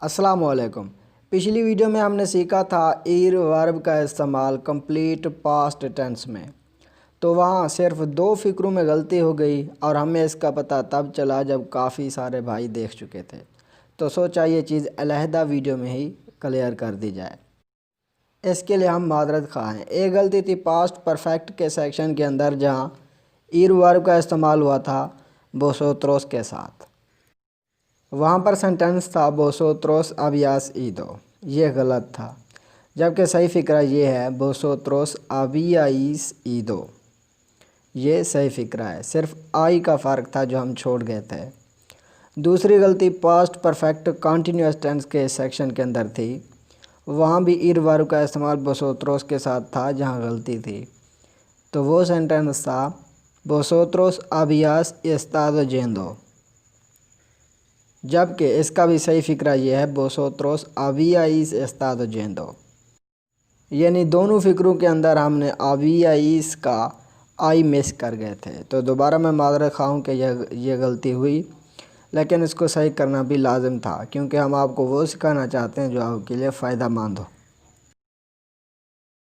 अस्सलाम वालेकुम। पिछली वीडियो में हमने सीखा था ईर वर्ब का इस्तेमाल कंप्लीट पास्ट टेंस में। तो वहाँ सिर्फ 2 फ़िक्रों में गलती हो गई और हमें इसका पता तब चला जब काफ़ी सारे भाई देख चुके थे। तो सोचा ये चीज़ अलहदा वीडियो में ही क्लियर कर दी जाए। इसके लिए हम मादरत ख़्वाह हैं। एक गलती थी पास्ट परफेक्ट के सेक्शन के अंदर, जहाँ ईर वर्ब का इस्तेमाल हुआ था वोसोत्रोस के साथ। वहाँ पर सेंटेंस था वोसोत्रोस अबियास ईदो, ये गलत था। जबकि सही फ़िक्रा ये है वोसोत्रोस अबियाईस ईदो, ये सही फ़िक्रा है। सिर्फ आई का फ़र्क था जो हम छोड़ गए थे। दूसरी गलती पास्ट परफेक्ट कंटिन्यूअस टेंस के सेक्शन के अंदर थी। वहाँ भी ईर वर्ब का इस्तेमाल वोसोत्रोस के साथ था जहाँ गलती थी। तो वो सेंटेंस था वोसोत्रोस अबियास एस्तादो येंदो, जबकि इसका भी सही फ़िक्रा यह है वोसोत्रोस अबियाईस एस्तादो येंदो। यानी दोनों फ़िक्रों के अंदर हमने अबियाईस का आई मिस कर गए थे। तो दोबारा मैं मादरत ख़्वाह हूँ कि यह गलती हुई, लेकिन इसको सही करना भी लाजिम था, क्योंकि हम आपको वो सिखाना चाहते हैं जो आपके लिए फ़ायदा मंद हो।